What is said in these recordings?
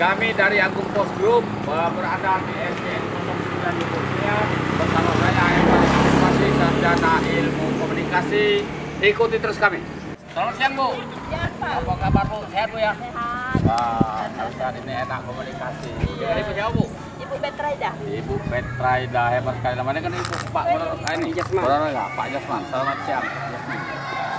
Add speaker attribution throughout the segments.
Speaker 1: Kami dari Agung Pos Group berada di SD 09 Yogyakarta bersama saya Evan Informasi Sarjana Ilmu Komunikasi. Ikuti terus kami. Selamat siang Bu.
Speaker 2: Ya, Pak.
Speaker 1: Apa kabar Bu? Sehat Bu ya?
Speaker 2: Sehat.
Speaker 1: Wah, kalian ini enak komunikasi. Dari Ibu siapa Bu?
Speaker 2: Ibu Petraida.
Speaker 1: Ibu Petraida, hebat sekali. Namanya kan Ibu Pak ini Jasman. Pak Jasman. Selamat siang. Jasman.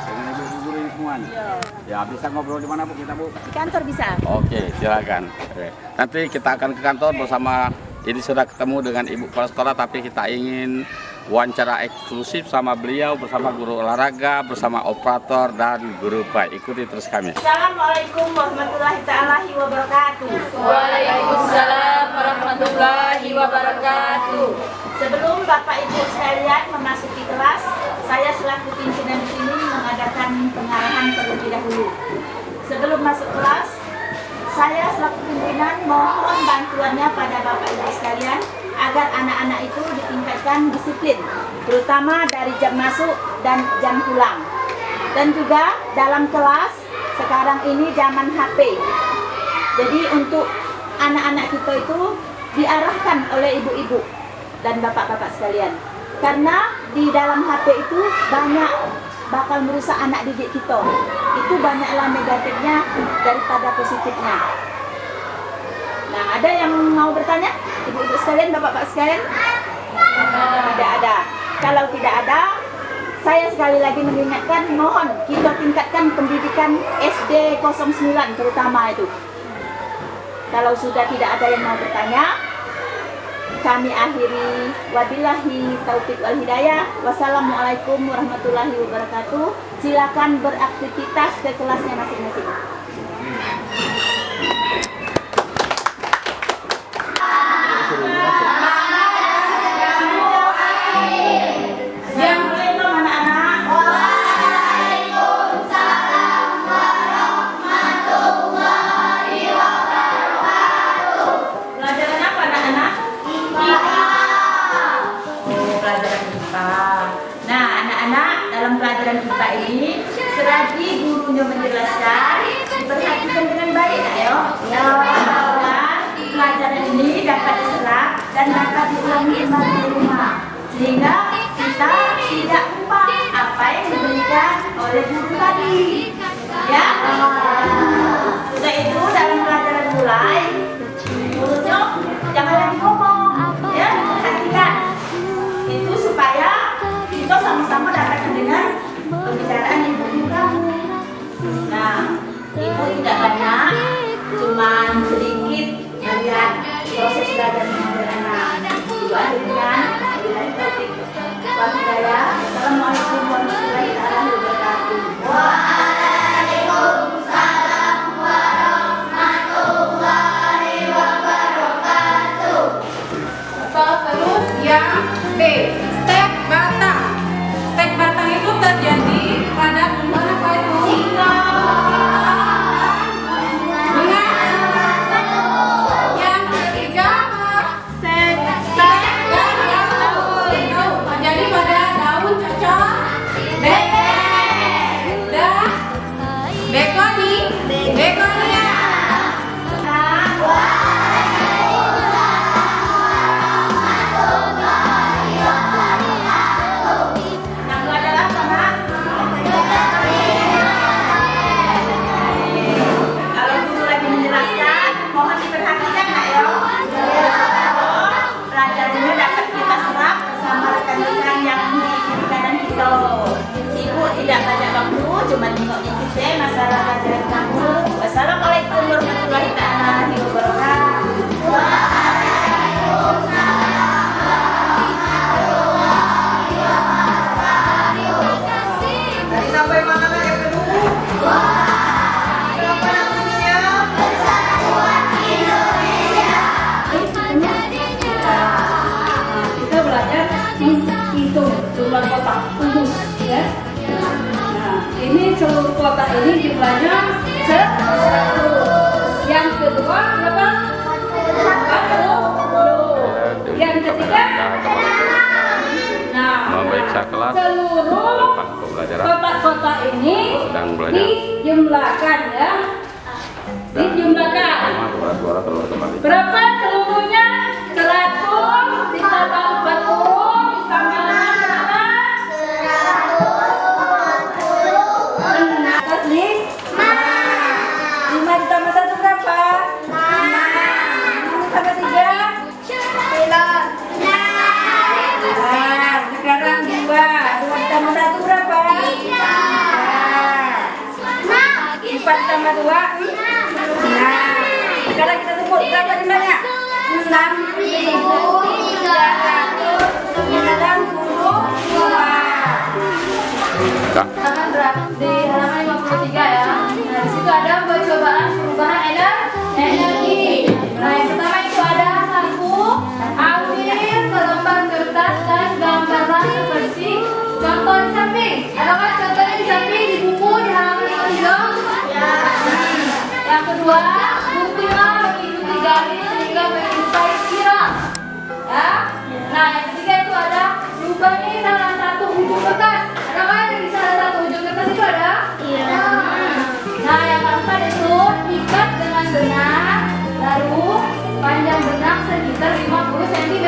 Speaker 1: Dengan ibu-ibu ini semuanya. Ya, bisa ngobrol di mana Bu kita Bu?
Speaker 2: Di kantor bisa.
Speaker 1: Oke, silakan. Oke. Nanti kita akan ke kantor bersama, ini sudah ketemu dengan ibu kepala sekolah, tapi kita ingin wawancara eksklusif sama beliau, bersama guru olahraga, bersama operator dan guru baik. Ikuti terus kami.
Speaker 2: Assalamualaikum warahmatullahi wabarakatuh.
Speaker 3: Waalaikumsalam warahmatullahi wabarakatuh.
Speaker 2: Sebelum Bapak Ibu sekalian memasuki kelas, saya selaku pimpinan di sini mengadakan pengarahan terlebih dahulu. Sebelum masuk kelas, saya selaku pimpinan mohon bantuannya pada Bapak Ibu sekalian agar anak-anak itu ditingkatkan disiplin, terutama dari jam masuk dan jam pulang. Dan juga dalam kelas sekarang ini zaman HP. Jadi untuk anak-anak kita itu diarahkan oleh ibu-ibu dan bapak-bapak sekalian. Karena di dalam HP itu banyak bakal merusak anak didik kita. Itu banyaklah negatifnya daripada positifnya. Nah, ada yang mau bertanya? Ibu-ibu sekalian, bapak-bapak sekalian? Tidak ada. Kalau tidak ada, saya sekali lagi mengingatkan, mohon kita tingkatkan pendidikan SD 09 terutama itu. Kalau sudah tidak ada yang mau bertanya, kami akhiri. Wabillahi taufiq wal hidayah. Wassalamualaikum warahmatullahi wabarakatuh. Silakan beraktivitas ke kelasnya masing-masing. Assalamualaikum anak-anak.
Speaker 3: Waalaikumsalam warahmatullahi wabarakatuh.
Speaker 2: Pelajaran apa anak-anak?
Speaker 3: IPA.
Speaker 2: Oh, pelajaran IPA. Nah, anak-anak, dalam pelajaran IPA ini selagi gurunya menjelaskan, diperhatikan dengan baik ya. Mudah-mudahan pelajaran ini dapat diserap dan dapat diulangi kembali di rumah, sehingga kita tidak lupa apa yang diberikan oleh guru tadi. Ya. Sudah itu dalam pelajaran mulai, mulutnya jangan lagi ngomong, ya, perhatikan. Itu supaya kita sama-sama dapat mendengar pembicaraan ibu kamu. Nah, ibu tidak banyak, cuman sedikit melihat proses belajar mengajar anak. Juga dengan melihat topik budaya. Assalamualaikum warahmatullahi wabarakatuh.
Speaker 3: Waalaikumsalam warahmatullahi wabarakatuh. Terus yang B, stek batang. Stek batang itu terjadi pada bunga apa itu? Bunga. Yang ketiga stek daun. Terjadi pada daun cocok. Begonia.
Speaker 2: Yang adalah apa? Kalau guru lagi menjelaskan, mohon diperhatikan nak ya. Pelajarannya dapat kita serap bersama rekan-rekan yang di kiri kanan kita. Ibu tidak banyak waktu, cuma tengok ikuti masalah pelajaran kamu. Wassalamualaikum warahmatullahi wabarakatuh. Tadi sampai mana lagi dulu? Berapa namanya?
Speaker 3: Persatuan Indonesia.
Speaker 4: Kita belajar hitung jumlah kotak kudus ya. Nah, ini seluruh kotak ini jumlahnya 100. Yang kedua berapa? 40. Yang ketiga, nah,
Speaker 1: Memeriksa kelas
Speaker 4: seluruh
Speaker 1: tentang pembelajaran
Speaker 4: kotak-kotak ini
Speaker 1: sedang belajar.
Speaker 4: dijumlahkan ya. Dijumlahkan.
Speaker 1: Sama 200 berapa telur kembali?
Speaker 4: Berapa telurnya? 100 ditambah 40 tambahnya berapa? 140. Asli? 5 ditambah 1 berapa? 5 tambah 3? 9. Nah, sekarang 2 ditambah 1 berapa? 4 tambah 2? Nah, sekarang kita sebut berapa jumlahnya? 6.392.
Speaker 3: Halaman di halaman 53 ya. Nah, di situ ada percobaan perubahan energi. Nah, yang pertama itu ada 1. Ambil selembar kertas dan gambarlah seperti contoh di samping. Adakah contohnya di samping di buku di halaman 53? Ya. Yang kedua, buktilah mengikuti garis sehingga menyerupai spiral. Ya. Nah, yang ketiga itu ada lubangi salah satu ujung kertas. Adakah yang di salah satu ujung kertas itu ada? Iya. Nah, yang keempat itu ikat dengan benang, lalu panjang benang sekitar 50 cm.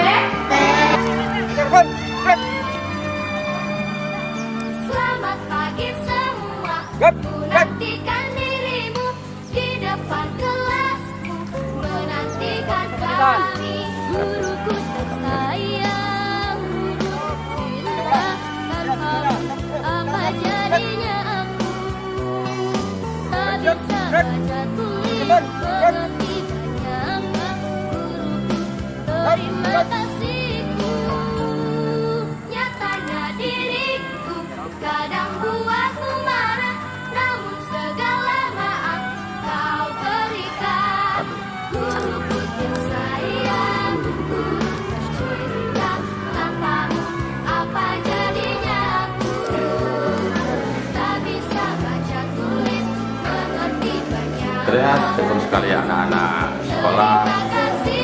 Speaker 5: Selamat pagi semua. Menantikan dirimu di depan kelasmu. Menantikan kami, guruku tersayang. Guruku cinta, tanpa apa jadinya aku. Tak bisa baca tulis, mengerti banyak. Guruku, terima kasihku. Nyatanya diriku kadang buatmu marah, namun segala maaf kau berikan. Guruku tersayang, guru tercinta, tanpamu apa jadinya aku. Tak bisa baca tulis, mengerti banyak.
Speaker 1: Terlihat betul sekali anak-anak sekolah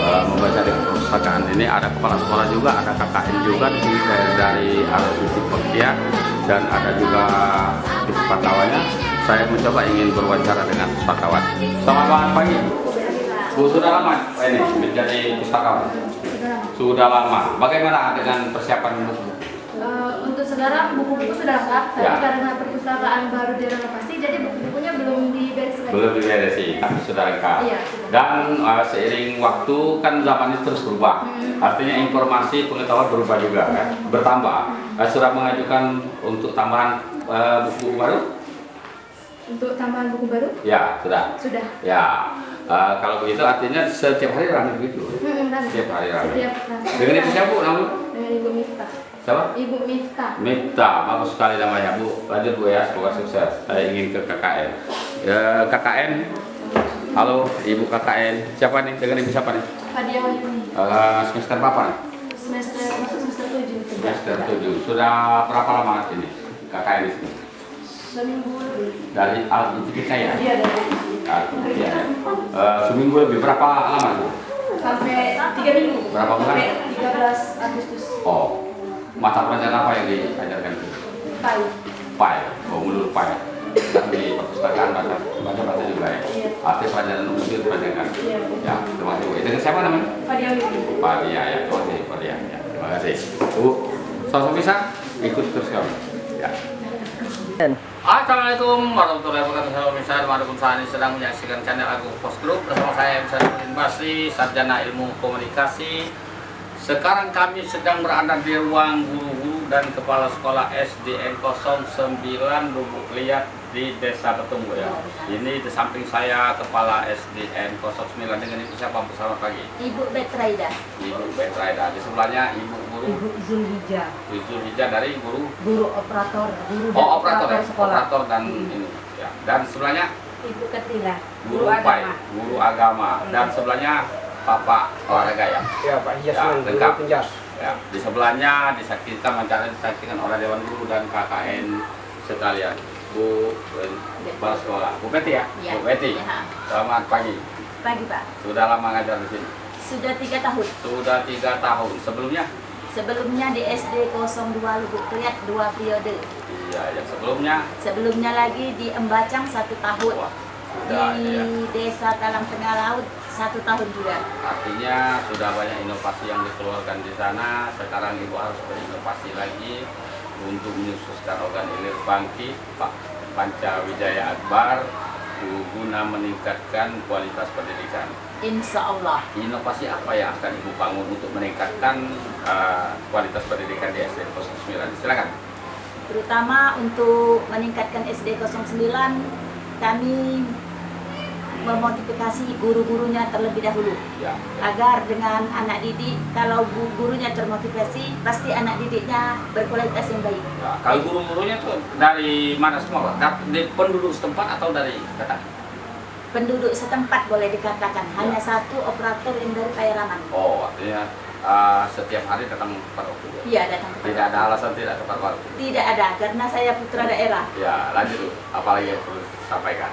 Speaker 1: membaca di perpustakaan ini. Ada kepala sekolah juga, ada KKN juga di sini dari Alusi Portia, dan ada juga pustakawannya. Saya mencoba ingin berwawancara dengan pustakawan. Selamat pagi, Bu. Sudah lama ini menjadi pustakawan? Sudah lama. Bagaimana dengan persiapan buku?
Speaker 3: Untuk sekarang buku-buku sudah lengkap, tapi
Speaker 1: Ya.
Speaker 3: karena perpustakaan baru direnovasi, jadi buku-bukunya belum dibereskan.
Speaker 1: Belum diberesi, tapi sudah lengkap.
Speaker 3: Iya, sudah.
Speaker 1: Dan seiring waktu kan zaman ini terus berubah. Artinya informasi pengetahuan berubah juga kan, bertambah. Sudah mengajukan untuk tambahan buku baru?
Speaker 3: Untuk tambahan buku baru?
Speaker 1: Ya, sudah.
Speaker 3: Sudah.
Speaker 1: Ya, kalau begitu artinya setiap hari ramai begitu.
Speaker 3: Ramai.
Speaker 1: Setiap hari ramai.
Speaker 3: Setiap ramai.
Speaker 1: Dengan ibu siapa Bu namanya?
Speaker 3: Dengan Ibu Miftah.
Speaker 1: Siapa?
Speaker 3: Ibu Miftah.
Speaker 1: Mifta, bagus sekali namanya Bu. Lanjut Bu ya, semoga sukses. Saya ingin ke KKN. KKN, halo Ibu KKN. Siapa nih? Dengan ibu siapa nih?
Speaker 3: Fadia Wahyuni.
Speaker 1: Semester berapa nih?
Speaker 3: Masuk semester 7.
Speaker 1: Semester 7. Sudah berapa lama ini KKN di sini?
Speaker 3: Seminggu lebih.
Speaker 1: Dari Al-Intiqah ya?
Speaker 3: Iya, dari
Speaker 1: Al-Intiqah ya. Seminggu lebih berapa lama tuh?
Speaker 3: sampai 3 minggu.
Speaker 1: Berapa bulan?
Speaker 3: Sampai 13 Agustus.
Speaker 1: Oh, mata pelajaran apa yang diajarkan itu?
Speaker 3: Pai.
Speaker 1: Pai, menurut Pai. Dan di perpustakaan baca juga ya.
Speaker 3: Iya.
Speaker 1: Arti pelajaran umum itu dipelajarkan.
Speaker 3: Iya.
Speaker 1: Ya, terima kasih Bu. Dengan siapa namanya?
Speaker 3: Fadia Wahyuni.
Speaker 1: Pak Dia ya, terima kasih Pak Dia. Ya, terima kasih. Bu, sosok bisa ikut terus kamu. Ya. Assalamualaikum warahmatullahi wabarakatuh. Pemirsa dimanapun saat ini sedang menyaksikan channel Agung Post Group bersama saya Musarudin Basri, Sarjana Ilmu Komunikasi. Sekarang kami sedang berada di ruang guru-guru dan kepala sekolah SDN 09 Lubuk Liat di Desa Ketunggu ya. Ini di samping saya kepala SDN 09 dengan ibu siapa Bu? Selamat pagi.
Speaker 2: Ibu Betraida.
Speaker 1: Ibu Betraida. Di sebelahnya ibu guru
Speaker 6: Ibu Zulhijjah,
Speaker 1: Zulhijjah dari guru
Speaker 6: guru operator, guru dan
Speaker 1: operator ya,
Speaker 6: sekolah.
Speaker 1: operator dan ini ya. Dan sebelahnya
Speaker 6: Ibu Ketila,
Speaker 1: guru pai, guru agama, dan sebelahnya Bapak olahraga ya.
Speaker 7: Ya Pak Yasmin,
Speaker 1: Ya, lengkap.
Speaker 7: guru penjas.
Speaker 1: Ya, di sebelahnya kita mencari disaksikan oleh Dewan Guru dan KKN sekalian. Bu kepala sekolah, Bu Betty ya,
Speaker 2: Ya.
Speaker 1: Bu Betty.
Speaker 2: Ya.
Speaker 1: Selamat pagi.
Speaker 2: Pagi Pak.
Speaker 1: Sudah lama ngajar di sini?
Speaker 2: Sudah 3 tahun.
Speaker 1: Sudah 3 tahun. Sebelumnya?
Speaker 2: Sebelumnya di SD 02 Lubuk Liat 2 periode.
Speaker 1: Iya, yang sebelumnya.
Speaker 2: Sebelumnya lagi di Embacang 1 tahun.
Speaker 1: Wah,
Speaker 2: Di
Speaker 1: sudah ya.
Speaker 2: Desa Talang Tengah Laut 1 tahun juga.
Speaker 1: Artinya sudah banyak inovasi yang dikeluarkan di sana. Sekarang Ibu harus berinovasi lagi untuk menyususkan organ ilir bangkit Pak Pancawijaya Akbar guna meningkatkan kualitas pendidikan.
Speaker 2: Insya Allah.
Speaker 1: Inovasi apa yang akan Ibu bangun untuk meningkatkan kualitas pendidikan di SD 09? Silakan.
Speaker 2: Terutama untuk meningkatkan SD 09, kami memotivasi guru-gurunya terlebih dahulu.
Speaker 1: Ya.
Speaker 2: Agar dengan anak didik, kalau gurunya termotivasi, pasti anak didiknya berkualitas yang baik.
Speaker 1: Ya, kalau guru-gurunya tuh dari mana semua, Pak? Dari penduduk setempat atau dari kota?
Speaker 2: Penduduk setempat boleh dikatakan, hanya satu operator yang dari Pairaman.
Speaker 1: Oh, artinya setiap hari datang tepat waktu.
Speaker 2: Iya, datang ke
Speaker 1: Tidak ada alasan tidak tepat waktu.
Speaker 2: Tidak ada, karena saya putra daerah.
Speaker 1: Ya, lanjut dulu. Apalagi yang perlu disampaikan?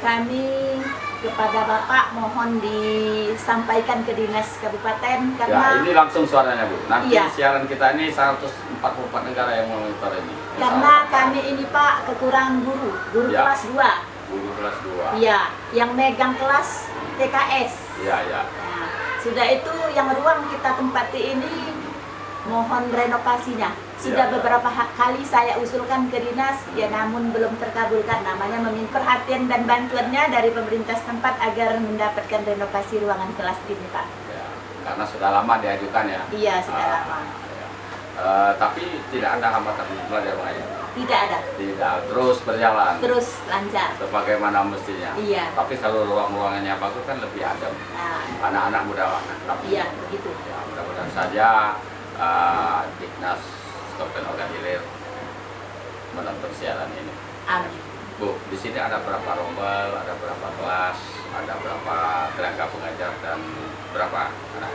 Speaker 2: Kami kepada Bapak mohon disampaikan ke Dinas Kabupaten
Speaker 1: Ya,
Speaker 2: karena
Speaker 1: ini langsung suaranya Bu. Nanti
Speaker 2: Iya.
Speaker 1: siaran kita ini 144 negara yang memonitor ini.
Speaker 2: karena kami ini Pak kekurangan guru
Speaker 1: Ya.
Speaker 2: kelas 2.
Speaker 1: Guru kelas 2.
Speaker 2: Iya, yang megang kelas TKS.
Speaker 1: Iya, ya.
Speaker 2: Nah, sudah itu yang ruang kita tempati ini mohon renovasinya. Sudah
Speaker 1: Ya.
Speaker 2: beberapa kali saya usulkan ke dinas, ya namun belum terkabulkan. Namanya meminta perhatian dan bantuannya dari pemerintah setempat agar mendapatkan renovasi ruangan kelas ini, Pak.
Speaker 1: Ya, karena sudah lama diajukan ya.
Speaker 2: Iya, sudah lama.
Speaker 1: Ya. Tapi tidak ada hambatan belajar mengajar.
Speaker 2: Tidak ada,
Speaker 1: Tidak, terus berjalan.
Speaker 2: terus lancar.
Speaker 1: Sebagaimana mestinya.
Speaker 2: Iya.
Speaker 1: Tapi kalau ruang-ruangannya bagus kan lebih adem.
Speaker 2: Nah,
Speaker 1: Anak-anak mudah tapi
Speaker 2: iya begitu.
Speaker 1: ya, mudah-mudahan saja Dignas Kabupaten Ogan Ilir menonton siaran ini.
Speaker 2: Amin.
Speaker 1: Bu, di sini ada berapa rombel, ada berapa kelas, ada berapa tenaga pengajar dan berapa anak?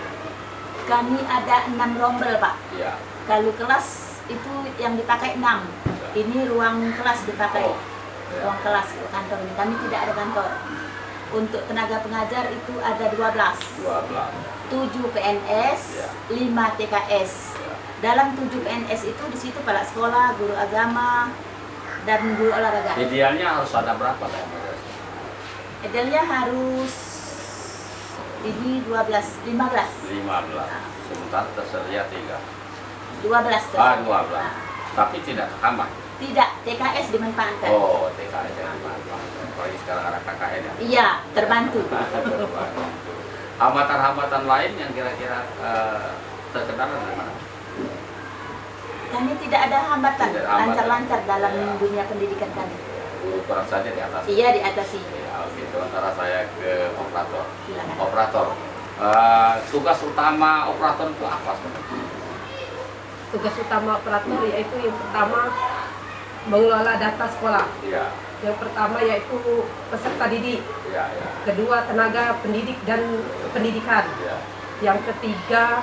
Speaker 2: Kami ada 6 rombel, Pak.
Speaker 1: Iya.
Speaker 2: Kalau kelas itu yang dipakai 6. Ini ruang kelas dipakai.
Speaker 1: Oh, ya.
Speaker 2: Ruang kelas kantor ini. Kami tidak ada kantor. Untuk tenaga pengajar itu ada 12.
Speaker 1: 12.
Speaker 2: 7 PNS,
Speaker 1: Ya.
Speaker 2: 5 TKS.
Speaker 1: Ya.
Speaker 2: Dalam 7 PNS itu di situ kepala sekolah, guru agama, dan guru olahraga.
Speaker 1: Idealnya harus ada berapa kayak pengajar?
Speaker 2: Idealnya harus ini 12, 15.
Speaker 1: 15. Sementara tersedia 3.
Speaker 2: 12
Speaker 1: Ah,
Speaker 2: tersebut.
Speaker 1: 12. Tapi tidak tambah.
Speaker 2: Tidak, TKS dimanfaatkan.
Speaker 1: Oh, TKS yang dimanfaatkan. Apalagi sekarang ada KKN ya.
Speaker 2: Iya, terbantu.
Speaker 1: Hambatan-hambatan lain yang kira-kira terkendala dari mana?
Speaker 2: Kami tidak ada hambatan,
Speaker 1: Tidak ada hambatan.
Speaker 2: lancar-lancar dalam
Speaker 1: Ya.
Speaker 2: dunia pendidikan kami.
Speaker 1: Guru kurang saja di atas.
Speaker 2: Iya, diatasi.
Speaker 1: Ya, oke. Sementara saya ke operator.
Speaker 2: Silakan.
Speaker 1: Operator, tugas utama operator itu apa sebenarnya?
Speaker 4: Tugas utama operator yaitu yang pertama mengelola data sekolah.
Speaker 1: Iya,
Speaker 4: Yang pertama yaitu peserta didik.
Speaker 1: iya, iya.
Speaker 4: Kedua tenaga pendidik dan pendidikan.
Speaker 1: Iya.
Speaker 4: Yang ketiga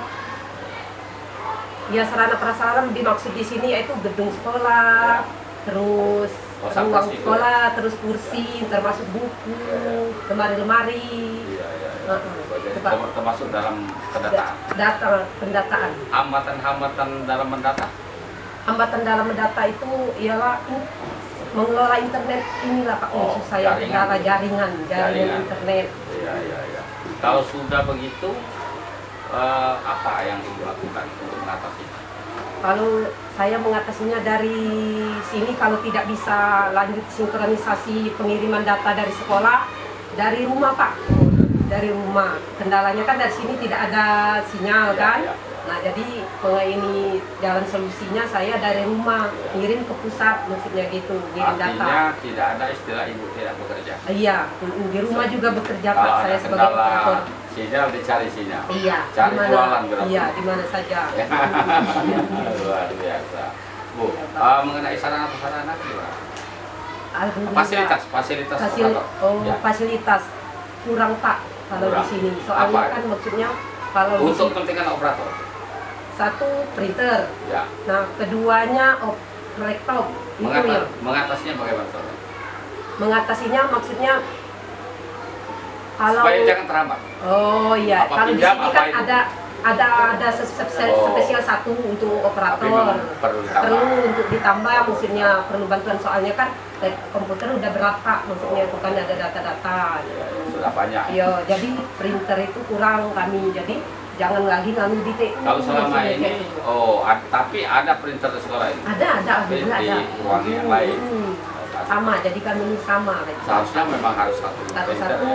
Speaker 4: ya sarana prasarana dimaksud di sini yaitu gedung sekolah, terus
Speaker 1: Kosan
Speaker 4: ruang
Speaker 1: pasti itu
Speaker 4: sekolah, terus kursi, termasuk buku, lemari-lemari,
Speaker 1: Iya, iya, iya.
Speaker 4: Heeh.
Speaker 1: Termasuk dalam pendataan.
Speaker 4: data pendataan.
Speaker 1: Hambatan-hambatan dalam mendata?
Speaker 4: Hambatan dalam mendata itu ialah mengelola internet inilah Pak,
Speaker 1: Oh,
Speaker 4: maksud saya
Speaker 1: jaringan.
Speaker 4: kendala jaringan
Speaker 1: Jaringan.
Speaker 4: internet.
Speaker 1: Iya, iya, iya. Kalau sudah begitu, apa yang Ibu lakukan untuk mengatasi?
Speaker 4: Kalau saya mengatasinya dari sini, kalau tidak bisa lanjut sinkronisasi pengiriman data dari sekolah, dari rumah Pak, dari rumah. Kendalanya kan dari sini tidak ada sinyal
Speaker 1: Ya,
Speaker 4: kan.
Speaker 1: ya.
Speaker 4: Nah jadi ini jalan solusinya saya dari rumah ngirim ke pusat, maksudnya gitu, ngirim data.
Speaker 1: Artinya tidak ada istilah Ibu tidak bekerja.
Speaker 4: Iya, di rumah juga bekerja Pak,
Speaker 1: Kalau
Speaker 4: saya
Speaker 1: ada
Speaker 4: sebagai
Speaker 1: kendala
Speaker 4: operator.
Speaker 1: sinyal, dicari sinyal.
Speaker 4: Iya,
Speaker 1: Cari
Speaker 4: di
Speaker 1: jualan
Speaker 4: mana?
Speaker 1: berarti.
Speaker 4: Iya, di mana saja.
Speaker 1: Luar biasa. Bu, mengenai sarana-prasarana gimana?
Speaker 4: Alhamdulillah.
Speaker 1: Fasilitas operator. Ya.
Speaker 4: Fasilitas kurang Pak kalau
Speaker 1: Kurang.
Speaker 4: di sini. Soalnya
Speaker 1: Apa?
Speaker 4: kan maksudnya kalau di
Speaker 1: Untuk
Speaker 4: sini,
Speaker 1: kepentingan operator.
Speaker 4: satu printer,
Speaker 1: Ya.
Speaker 4: nah keduanya laptop. Itu ya.
Speaker 1: Mengatasinya bagaimana? Saudara?
Speaker 4: Mengatasinya maksudnya kalau
Speaker 1: Supaya jangan terhambat.
Speaker 4: oh iya,
Speaker 1: Apa
Speaker 4: kalau di
Speaker 1: pinjam,
Speaker 4: sini
Speaker 1: apa
Speaker 4: kan
Speaker 1: itu?
Speaker 4: ada Ada spesial satu untuk
Speaker 1: Tapi
Speaker 4: operator.
Speaker 1: memang perlu ditambah.
Speaker 4: Perlu untuk ditambah, maksudnya perlu bantuan soalnya kan komputer udah berat Pak, maksudnya itu kan ada data-data.
Speaker 1: Sudah banyak.
Speaker 4: Iya, jadi printer itu kurang kami, jadi jangan lagi nganu di TU.
Speaker 1: Kalau selama
Speaker 4: maksudnya
Speaker 1: ini,
Speaker 4: gitu.
Speaker 1: tapi ada printer di sekolah ini.
Speaker 4: Ada,
Speaker 1: Di
Speaker 4: ada.
Speaker 1: ruang yang lain.
Speaker 4: Sama, jadi kami ini sama.
Speaker 1: Seharusnya memang harus satu printer.
Speaker 4: Satu-satu.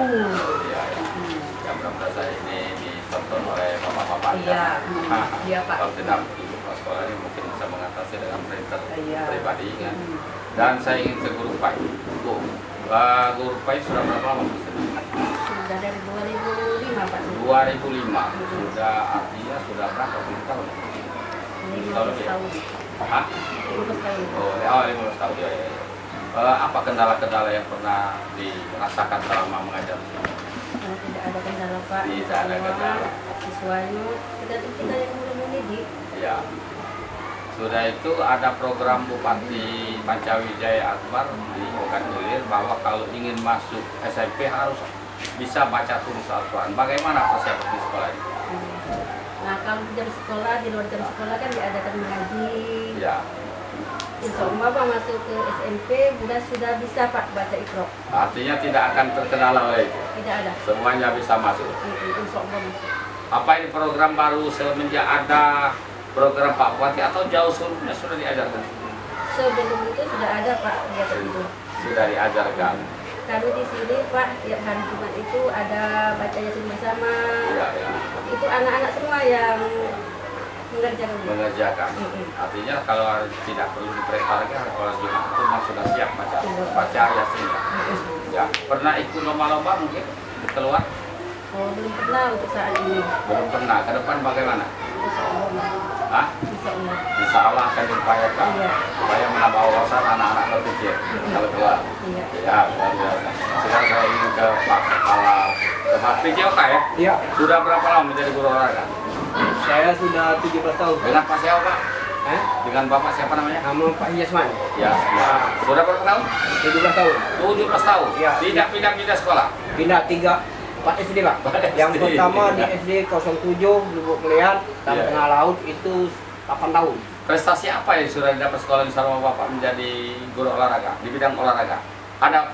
Speaker 1: Ya, ya. Ya mudah-mudahan saya ini ditonton oleh bapak-bapak.
Speaker 4: Iya, iya Pak.
Speaker 1: Kalau tidak, ibu kepala sekolah ini mungkin bisa mengatasi dengan printer
Speaker 4: Iya.
Speaker 1: pribadi kan. Dan saya ingin ke Guru Pai. Bu, Guru Pai sudah berapa lama di sini?
Speaker 6: Sudah dari 2005 Pak.
Speaker 1: 2005. Sudah artinya sudah berapa puluh tahun?
Speaker 6: 15 tahun.
Speaker 1: Hah?
Speaker 6: 15 tahun.
Speaker 1: Oh, 15 tahun ya. Apa kendala-kendala yang pernah dirasakan selama mengajar?
Speaker 6: Karena tidak ada kendala Pak.
Speaker 1: Tidak ada
Speaker 6: Semua
Speaker 1: kendala.
Speaker 6: Siswanya kita yang mulai mendidik.
Speaker 1: Ya. Sudah itu ada program Bupati Pancawijaya Akbar di Ogan Ilir bahwa kalau ingin masuk SMP harus bisa baca tulis Al-Quran. Bagaimana persiapan di sekolah ini?
Speaker 6: Nah kalau di jam sekolah, di luar jam sekolah kan diadakan mengaji.
Speaker 1: Ya.
Speaker 6: Insya Allah Pak masuk ke SMP sudah bisa Pak baca Iqra.
Speaker 1: Artinya tidak akan terkendala oleh itu.
Speaker 6: Tidak ada.
Speaker 1: Semuanya bisa masuk.
Speaker 6: Insya Allah masuk.
Speaker 1: Apa ini program baru semenjak ada program Pak Bupati atau jauh sebelumnya sudah diajarkan?
Speaker 6: Sebelum itu sudah ada Pak kegiatan itu.
Speaker 1: Sudah diajarkan.
Speaker 6: Kalau di sini Pak tiap hari Jumat itu ada baca Yasin bersama.
Speaker 1: Ya, ya.
Speaker 6: Itu anak-anak semua yang
Speaker 1: Mengerjakan. Artinya kalau tidak perlu diperintah lagi, kalau Jumat itu memang sudah siap baca Yasin. Ya. Pernah ikut lomba-lomba mungkin keluar?
Speaker 6: Oh belum pernah untuk saat ini.
Speaker 1: Belum pernah. Ke depan bagaimana?
Speaker 6: Insya Allah.
Speaker 1: Hah?
Speaker 6: Insya Allah.
Speaker 1: Insya Allah akan diupayakan
Speaker 6: Iya.
Speaker 1: supaya menambah wawasan anak-anak berpikir kalau keluar.
Speaker 6: Iya.
Speaker 1: Ya, luar biasa. Sekarang saya ingin ke Pak Kepala Pak PJOK ya?
Speaker 7: Iya,
Speaker 1: Sudah berapa lama menjadi guru olahraga?
Speaker 7: saya sudah 17 tahun.
Speaker 1: Dengan Pak siapa Pak?
Speaker 7: Eh?
Speaker 1: Dengan Bapak siapa namanya?
Speaker 7: Nama Pak Yasman,
Speaker 1: Ya, sudah berapa tahun?
Speaker 7: 17 tahun.
Speaker 1: 17 tahun?
Speaker 7: Iya.
Speaker 1: Tidak pindah-pindah sekolah?
Speaker 7: Pindah 4 SD Pak. Yang
Speaker 1: SD.
Speaker 7: pertama di SD 07 Lubuk Kelian, dan
Speaker 1: Iya.
Speaker 7: Tengah Laut itu 8 tahun.
Speaker 1: Prestasi apa yang sudah didapat sekolah ini sama Bapak menjadi guru olahraga? Di bidang olahraga?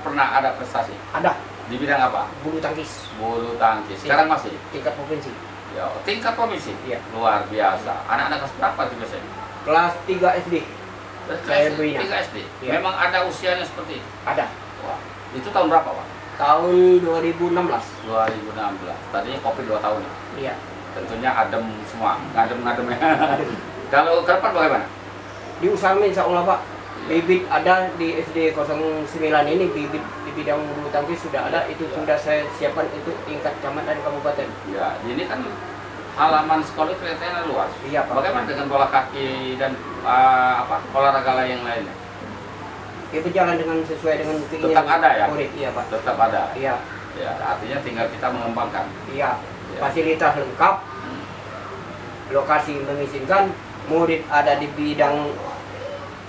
Speaker 1: Pernah ada prestasi?
Speaker 7: Ada
Speaker 1: Di bidang apa?
Speaker 7: bulu tangkis
Speaker 1: Bulu tangkis. Sekarang masih?
Speaker 7: tingkat provinsi.
Speaker 1: Ya, tingkat provinsi?
Speaker 7: Iya.
Speaker 1: Luar biasa. Anak-anak kelas berapa itu biasanya?
Speaker 7: Kelas 3 SD. Saya bina.
Speaker 1: 3 SD?
Speaker 7: Iya.
Speaker 1: Memang ada usianya seperti itu?
Speaker 7: Ada.
Speaker 1: Wah, itu tahun berapa Pak?
Speaker 7: Tahun 2016.
Speaker 1: 2016. Tadinya Covid 2 tahun ya?
Speaker 7: Iya.
Speaker 1: Tentunya adem semua, ngadem-ngadem ya. Kalau ke depan bagaimana?
Speaker 7: Diusahakan insya Allah Pak. Bibit ada di SD 09 ini, bibit di bidang bulu tangkis sudah ada, itu sudah saya siapkan itu tingkat camat dan kabupaten.
Speaker 1: Ya, ini kan halaman sekolah kelihatannya luas.
Speaker 7: Iya, Pak.
Speaker 1: Bagaimana dengan bola kaki dan olahraga lain yang lainnya?
Speaker 7: Itu jalan dengan sesuai dengan keinginan
Speaker 1: Tetap ada ya?
Speaker 7: murid. Iya Pak.
Speaker 1: Tetap ada.
Speaker 7: Iya,
Speaker 1: Ya, artinya tinggal kita mengembangkan.
Speaker 7: iya.
Speaker 1: Iya.
Speaker 7: Fasilitas lengkap, lokasi mengizinkan, murid ada di bidang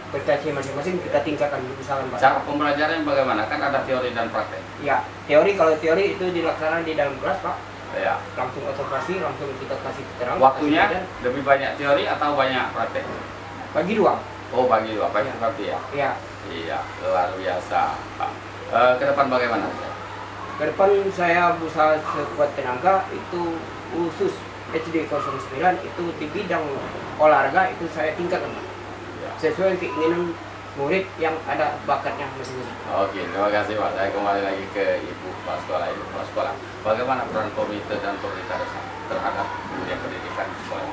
Speaker 7: prestasi masing-masing, kita tingkatkan usahakan Pak.
Speaker 1: Cara pembelajaran bagaimana? Kan ada teori dan praktek.
Speaker 7: Iya, kalau teori itu dilaksanakan di dalam kelas Pak,
Speaker 1: Ya.
Speaker 7: langsung observasi, langsung kita kasih keterangan.
Speaker 1: Waktunya
Speaker 7: kasih
Speaker 1: lebih banyak teori atau banyak praktek?
Speaker 7: ajaran. Bagi dua.
Speaker 1: Oh, bagi dua, bagi
Speaker 7: Iya.
Speaker 1: berarti ya.
Speaker 7: Iya.
Speaker 1: Iya, luar biasa, Pak. Ke depan bagaimana?
Speaker 7: Ke depan saya berusaha sekuat tenaga, itu khusus SD 09 itu di bidang olahraga itu saya tingkatkan Pak.
Speaker 1: Ya.
Speaker 7: Sesuai keinginan murid yang ada bakatnya masing-masing.
Speaker 1: Oke, terima kasih Pak. Saya kembali lagi ke Ibu Kepala Sekolah. Ibu Kepala Sekolah, bagaimana peran komite dan pemerintah desa terhadap dunia pendidikan di sekolah?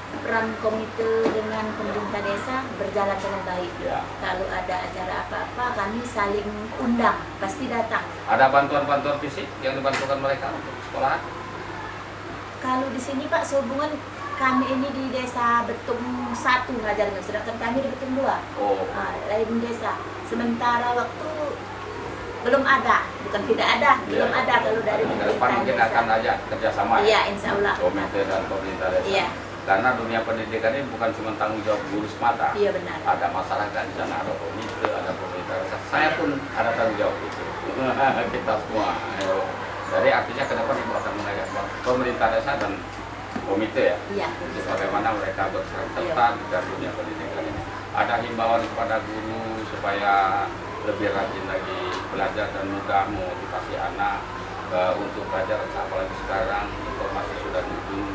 Speaker 2: Peran komite dengan pemerintah desa berjalan dengan baik.
Speaker 1: Ya.
Speaker 2: Kalau ada acara apa-apa kami saling undang, pasti datang.
Speaker 1: Ada bantuan-bantuan fisik yang dibantukan mereka untuk sekolahan?
Speaker 2: Kalau di sini Pak, sehubungan kami ini di desa Betung 1 ngajarnya, sedangkan kami di Betung 2.
Speaker 1: Oh,
Speaker 2: Lain desa. Sementara waktu belum ada, bukan tidak ada, belum ada kalau dari
Speaker 1: ke depan
Speaker 2: pemerintah
Speaker 1: mungkin
Speaker 2: desa.
Speaker 1: akan ajak kerjasama ya?
Speaker 2: Iya, insya Allah.
Speaker 1: Komite dan pemerintah desa.
Speaker 2: Iya,
Speaker 1: Karena dunia pendidikan ini bukan cuma tanggung jawab guru semata.
Speaker 2: iya benar.
Speaker 1: Ada masyarakat di sana, ada komite, ada pemerintah desa. Saya pun ada tanggung jawab itu. Kita semua. Ayo. Jadi artinya ke depan ibu akan mengajak pemerintah desa dan komite ya,
Speaker 2: Iya.
Speaker 1: untuk bagaimana mereka berperan serta di dalam dunia pendidikan ini. Ada himbauan kepada guru supaya lebih rajin lagi belajar dan mudah memotivasi anak untuk belajar, apalagi sekarang informasi sudah di ujung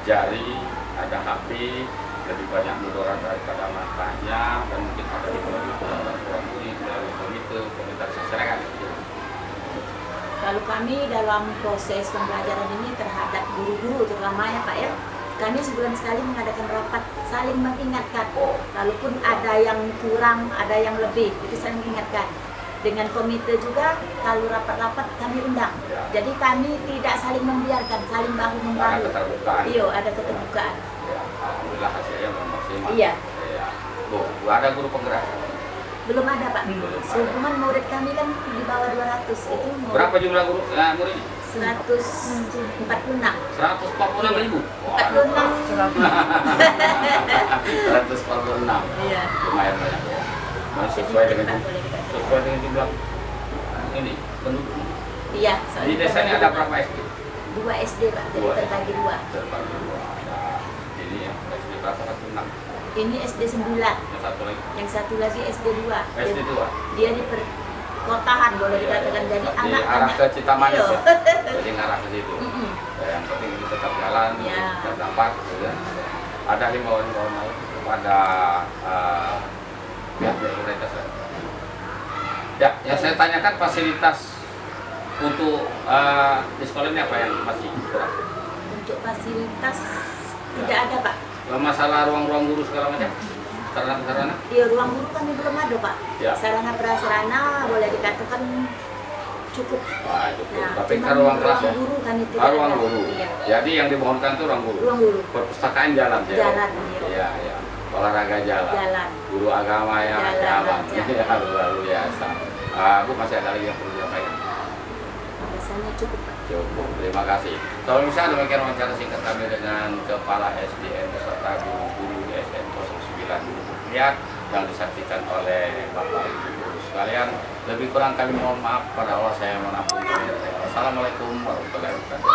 Speaker 1: jari, ada HP, lebih banyak mudarat daripada manfaatnya, dan mungkin ada orang murid melalui komite masyarakat.
Speaker 2: Kalau kami dalam proses pembelajaran ini terhadap guru-guru terutama ya Pak ya, kami sebulan sekali mengadakan rapat saling mengingatkan. Kalaupun ada yang kurang, ada yang lebih, itu saling mengingatkan. Dengan komite juga, kalau rapat-rapat kami undang. Jadi kami tidak saling membiarkan, saling bahu membahu.
Speaker 1: Ada keterbukaan.
Speaker 2: Iya, ada keterbukaan.
Speaker 1: Ya, alhamdulillah hasilnya memang maksimal.
Speaker 2: Iya.
Speaker 1: Ya. Bu, ada guru penggerak.
Speaker 2: Belum ada Pak.
Speaker 1: Belum ada.
Speaker 2: Sehubungan murid kami kan di bawah 200 itu murid
Speaker 1: Berapa jumlah guru murid?
Speaker 2: 146.
Speaker 1: 146.000.
Speaker 2: 46.
Speaker 1: 146.
Speaker 2: Iya.
Speaker 1: Lumayan banyak ya. Masih sesuai dengan jumlah ini penduduk.
Speaker 2: Iya.
Speaker 1: Di desa ini ada berapa SD?
Speaker 2: 2 SD Pak, jadi
Speaker 1: Dua.
Speaker 2: terbagi 2.
Speaker 1: Terbagi dua. Ada ini ya, SD berapa? 16.
Speaker 2: Ini SD 9,
Speaker 1: Yang satu lagi.
Speaker 2: yang satu lagi SD 2.
Speaker 1: SD 2.
Speaker 2: Dia di perkotaan boleh dikatakan, jadi
Speaker 1: Di arah
Speaker 2: anak-anak.
Speaker 1: ke Citamanis
Speaker 2: Iya.
Speaker 1: ya. Jadi ngarah ke situ.
Speaker 2: Mm-mm.
Speaker 1: Ya, yang penting ini tetap jalan,
Speaker 2: Ya.
Speaker 1: terdampak, gitu ya. Ada himbauan-himbauan lain kepada pihak pemerintah. Ya, yang saya tanyakan fasilitas untuk di sekolah ini apa yang masih kurang?
Speaker 2: Untuk fasilitas tidak ada Pak.
Speaker 1: Masalah ruang-ruang guru segala macam, sarana-sarana.
Speaker 2: Iya, ruang guru kami belum ada Pak.
Speaker 1: Ya.
Speaker 2: Sarana prasarana boleh dikatakan cukup.
Speaker 1: Wah, cukup.
Speaker 2: Nah,
Speaker 1: Tapi
Speaker 2: cuman
Speaker 1: kan ruang kelas ya.
Speaker 2: guru kami tidak
Speaker 1: Ruang
Speaker 2: ada.
Speaker 1: guru.
Speaker 2: Iya.
Speaker 1: Jadi yang dimohonkan itu ruang guru.
Speaker 2: Ruang guru.
Speaker 1: Perpustakaan jalan ya.
Speaker 2: Jalan, iya.
Speaker 1: Iya, iya. Olahraga jalan.
Speaker 2: Jalan.
Speaker 1: Guru agama ya
Speaker 2: Jalan.
Speaker 1: Ya, luar biasa. Bu, masih ada lagi yang perlu disampaikan?
Speaker 2: Rasanya cukup Pak.
Speaker 1: Cukup, terima kasih. Kalau misalnya demikian wawancara singkat kami dengan Kepala SDN beserta guru-guru di SDN 09 Lihat yang disaksikan oleh Bapak Ibu guru sekalian. Lebih kurang kami mohon maaf pada Allah, saya mohon ampun. Assalamualaikum warahmatullahi wabarakatuh.